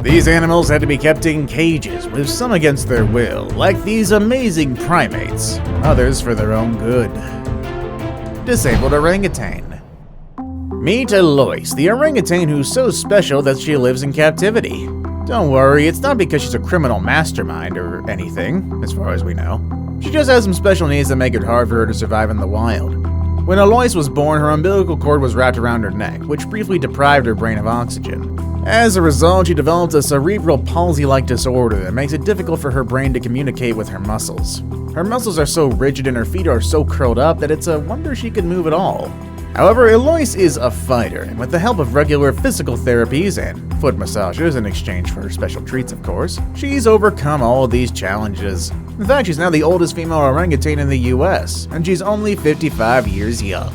These animals had to be kept in cages, with some against their will, like these amazing primates, others for their own good. Disabled orangutan. Meet Eloise, the orangutan who's so special that she lives in captivity. Don't worry, it's not because she's a criminal mastermind or anything, as far as we know. She just has some special needs that make it hard for her to survive in the wild. When Eloise was born, her umbilical cord was wrapped around her neck, which briefly deprived her brain of oxygen. As a result, she developed a cerebral palsy-like disorder that makes it difficult for her brain to communicate with her muscles. Her muscles are so rigid and her feet are so curled up that it's a wonder she can move at all. However, Eloise is a fighter, and with the help of regular physical therapies and foot massages in exchange for special treats, of course, she's overcome all of these challenges. In fact, she's now the oldest female orangutan in the US, and she's only 55 years young.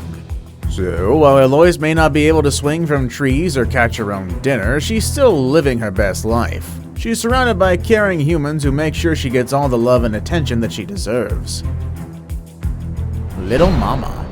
So, while Eloise may not be able to swing from trees or catch her own dinner, she's still living her best life. She's surrounded by caring humans who make sure she gets all the love and attention that she deserves. Little Mama.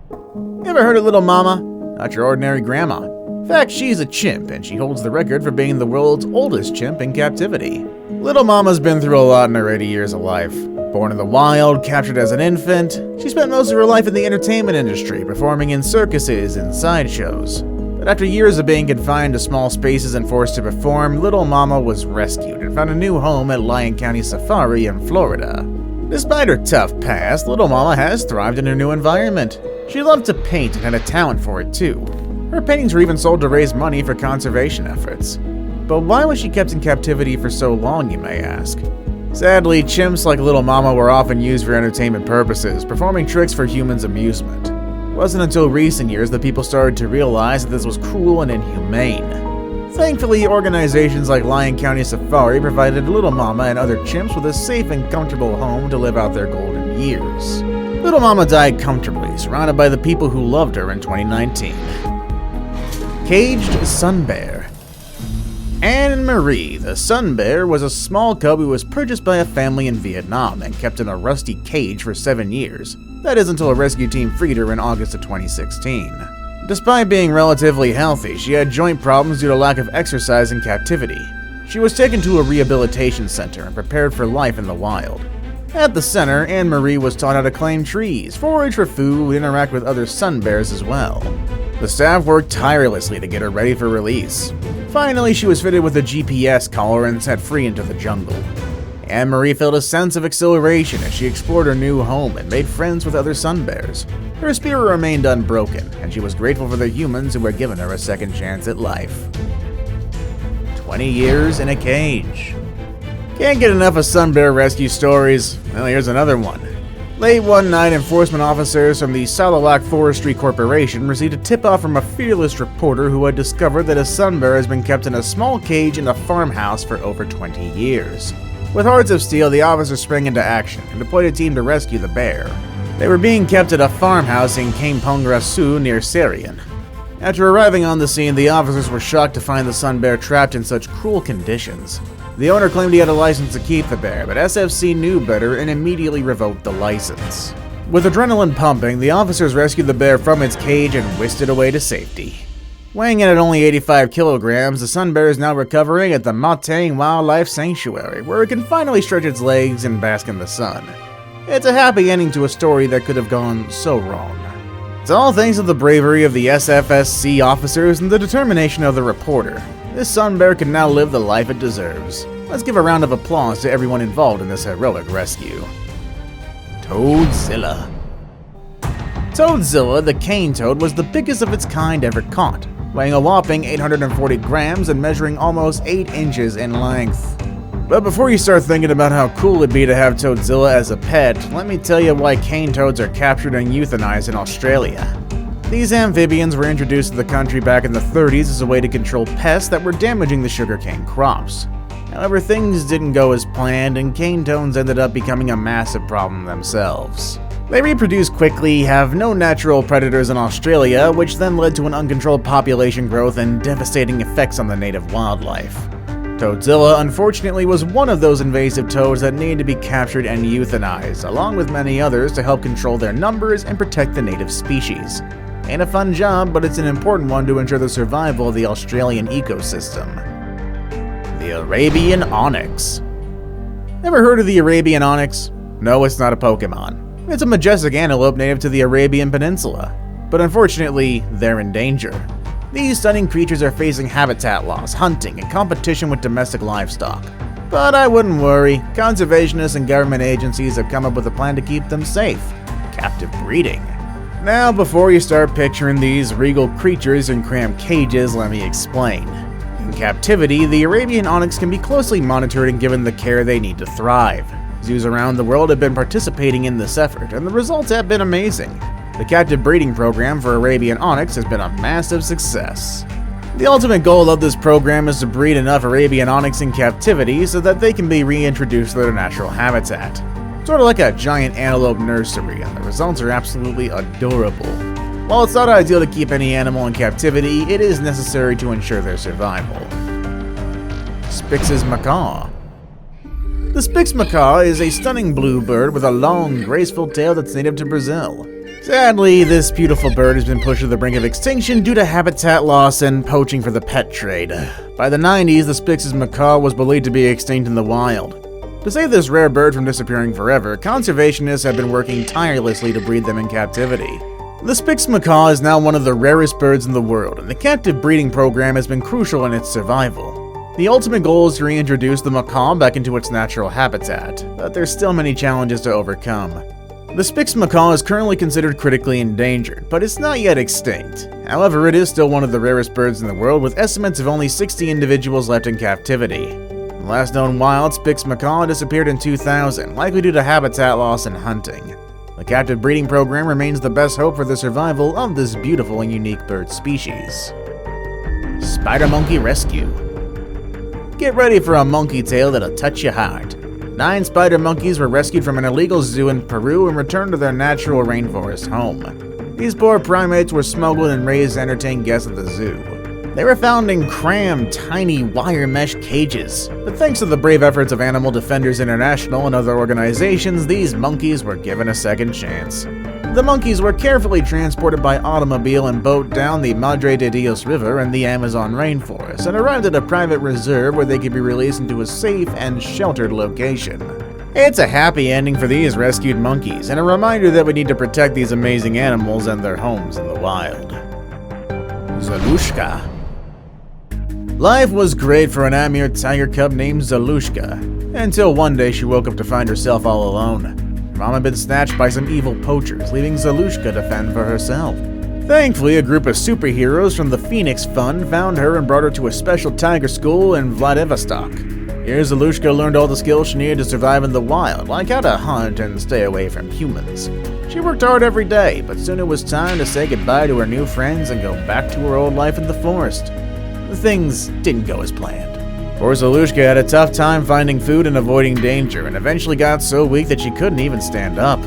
You ever heard of Little Mama? Not your ordinary grandma. In fact, she's a chimp, and she holds the record for being the world's oldest chimp in captivity. Little Mama's been through a lot in her 80 years of life. Born in the wild, captured as an infant, she spent most of her life in the entertainment industry, performing in circuses and sideshows. But after years of being confined to small spaces and forced to perform, Little Mama was rescued and found a new home at Lyon County Safari in Florida. Despite her tough past, Little Mama has thrived in her new environment. She loved to paint and had a talent for it too. Her paintings were even sold to raise money for conservation efforts. But why was she kept in captivity for so long, you may ask? Sadly, chimps like Little Mama were often used for entertainment purposes, performing tricks for humans' amusement. It wasn't until recent years that people started to realize that this was cruel and inhumane. Thankfully, organizations like Lyon County Safari provided Little Mama and other chimps with a safe and comfortable home to live out their golden years. Little Mama died comfortably, surrounded by the people who loved her in 2019. Caged Sun Bear. Anne Marie, the sun bear, was a small cub who was purchased by a family in Vietnam and kept in a rusty cage for 7 years. That is until a rescue team freed her in August of 2016. Despite being relatively healthy, she had joint problems due to lack of exercise in captivity. She was taken to a rehabilitation center and prepared for life in the wild. At the center, Anne Marie was taught how to climb trees, forage for food, and interact with other sun bears as well. The staff worked tirelessly to get her ready for release. Finally, she was fitted with a GPS collar and set free into the jungle. Anne Marie felt a sense of exhilaration as she explored her new home and made friends with other sun bears. Her spirit remained unbroken, and she was grateful for the humans who were giving her a second chance at life. 20 years in a cage. Can't get enough of sun bear rescue stories. Well, here's another one. Late one night, enforcement officers from the Sarawak Forestry Corporation received a tip-off from a fearless reporter who had discovered that a sun bear has been kept in a small cage in a farmhouse for over 20 years. With hearts of steel, the officers sprang into action and deployed a team to rescue the bear. They were being kept at a farmhouse in Kampong Rasu near Serian. After arriving on the scene, the officers were shocked to find the sun bear trapped in such cruel conditions. The owner claimed he had a license to keep the bear, but SFC knew better and immediately revoked the license. With adrenaline pumping, the officers rescued the bear from its cage and whisked it away to safety. Weighing in at only 85 kilograms, the sun bear is now recovering at the Matang Wildlife Sanctuary, where it can finally stretch its legs and bask in the sun. It's a happy ending to a story that could have gone so wrong. It's all thanks to the bravery of the SFSC officers and the determination of the reporter. This sun bear can now live the life it deserves. Let's give a round of applause to everyone involved in this heroic rescue. Toadzilla. Toadzilla, the cane toad, was the biggest of its kind ever caught, weighing a whopping 840 grams and measuring almost 8 inches in length. But before you start thinking about how cool it'd be to have Toadzilla as a pet, let me tell you why cane toads are captured and euthanized in Australia. These amphibians were introduced to the country back in the 30s as a way to control pests that were damaging the sugarcane crops. However, things didn't go as planned, and cane toads ended up becoming a massive problem themselves. They reproduce quickly, have no natural predators in Australia, which then led to an uncontrolled population growth and devastating effects on the native wildlife. Toadzilla, unfortunately, was one of those invasive toads that needed to be captured and euthanized, along with many others to help control their numbers and protect the native species. Ain't a fun job, but it's an important one to ensure the survival of the Australian ecosystem. The Arabian Onyx. Ever heard of the Arabian Onyx? No, it's not a Pokemon. It's a majestic antelope native to the Arabian Peninsula, but unfortunately, they're in danger. These stunning creatures are facing habitat loss, hunting, and competition with domestic livestock. But I wouldn't worry, conservationists and government agencies have come up with a plan to keep them safe: captive breeding. Now, before you start picturing these regal creatures in cramped cages, let me explain. In captivity, the Arabian Onyx can be closely monitored and given the care they need to thrive. Zoos around the world have been participating in this effort, and the results have been amazing. The captive breeding program for Arabian Onyx has been a massive success. The ultimate goal of this program is to breed enough Arabian Onyx in captivity so that they can be reintroduced to their natural habitat. Sort of like a giant antelope nursery, and the results are absolutely adorable. While it's not ideal to keep any animal in captivity, it is necessary to ensure their survival. Spix Macaw. The Spix Macaw is a stunning blue bird with a long, graceful tail that's native to Brazil. Sadly, this beautiful bird has been pushed to the brink of extinction due to habitat loss and poaching for the pet trade. By the 90s, the Spix Macaw was believed to be extinct in the wild. To save this rare bird from disappearing forever, conservationists have been working tirelessly to breed them in captivity. The Spix Macaw is now one of the rarest birds in the world, and the captive breeding program has been crucial in its survival. The ultimate goal is to reintroduce the macaw back into its natural habitat, but there's still many challenges to overcome. The Spix Macaw is currently considered critically endangered, but it's not yet extinct. However, it is still one of the rarest birds in the world, with estimates of only 60 individuals left in captivity. The last known wild Spix Macaw disappeared in 2000, likely due to habitat loss and hunting. The captive breeding program remains the best hope for the survival of this beautiful and unique bird species. Spider Monkey Rescue. Get ready for a monkey tale that'll touch your heart. 9 spider monkeys were rescued from an illegal zoo in Peru and returned to their natural rainforest home. These poor primates were smuggled and raised to entertain guests at the zoo. They were found in crammed, tiny wire mesh cages, but thanks to the brave efforts of Animal Defenders International and other organizations, these monkeys were given a second chance. The monkeys were carefully transported by automobile and boat down the Madre de Dios River in the Amazon rainforest and arrived at a private reserve where they could be released into a safe and sheltered location. It's a happy ending for these rescued monkeys, and a reminder that we need to protect these amazing animals and their homes in the wild. Zalushka. Life was great for an Amur tiger cub named Zalushka, until one day she woke up to find herself all alone. Her mom had been snatched by some evil poachers, leaving Zalushka to fend for herself. Thankfully, a group of superheroes from the Phoenix Fund found her and brought her to a special tiger school in Vladivostok. Here, Zalushka learned all the skills she needed to survive in the wild, like how to hunt and stay away from humans. She worked hard every day, but soon it was time to say goodbye to her new friends and go back to her old life in the forest. Things didn't go as planned. Poor Zalushka had a tough time finding food and avoiding danger, and eventually got so weak that she couldn't even stand up.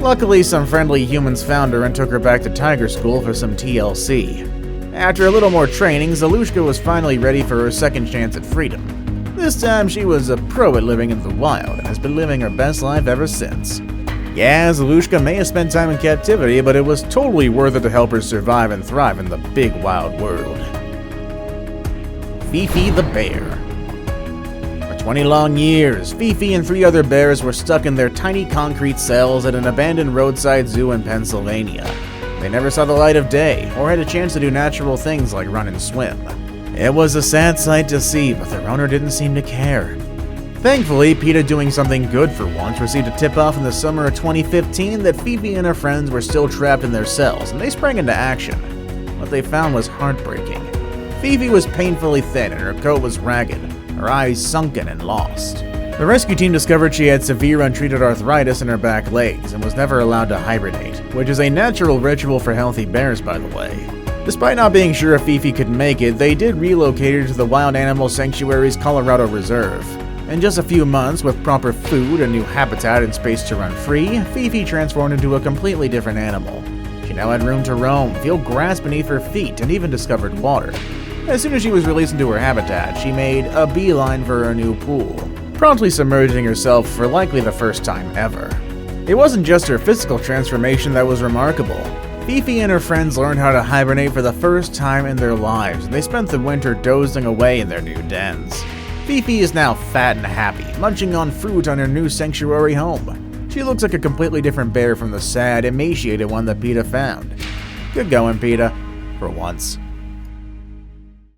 Luckily, some friendly humans found her and took her back to Tiger School for some TLC. After a little more training, Zalushka was finally ready for her second chance at freedom. This time, she was a pro at living in the wild and has been living her best life ever since. Yeah, Zalushka may have spent time in captivity, but it was totally worth it to help her survive and thrive in the big wild world. Fifi the Bear. For 20 long years, Fifi and 3 other bears were stuck in their tiny concrete cells at an abandoned roadside zoo in Pennsylvania. They never saw the light of day, or had a chance to do natural things like run and swim. It was a sad sight to see, but their owner didn't seem to care. Thankfully, PETA, doing something good for once, received a tip-off in the summer of 2015 that Fifi and her friends were still trapped in their cells, and they sprang into action. What they found was heartbreaking. Fifi was painfully thin and her coat was ragged, her eyes sunken and lost. The rescue team discovered she had severe untreated arthritis in her back legs and was never allowed to hibernate, which is a natural ritual for healthy bears, by the way. Despite not being sure if Fifi could make it, they did relocate her to the Wild Animal Sanctuary's Colorado Reserve. In just a few months, with proper food, a new habitat, and space to run free, Fifi transformed into a completely different animal. She now had room to roam, feel grass beneath her feet, and even discovered water. As soon as she was released into her habitat, she made a beeline for her new pool, promptly submerging herself for likely the first time ever. It wasn't just her physical transformation that was remarkable. Fifi and her friends learned how to hibernate for the first time in their lives, and they spent the winter dozing away in their new dens. Fifi is now fat and happy, munching on fruit on her new sanctuary home. She looks like a completely different bear from the sad, emaciated one that PETA found. Good going, PETA. For once.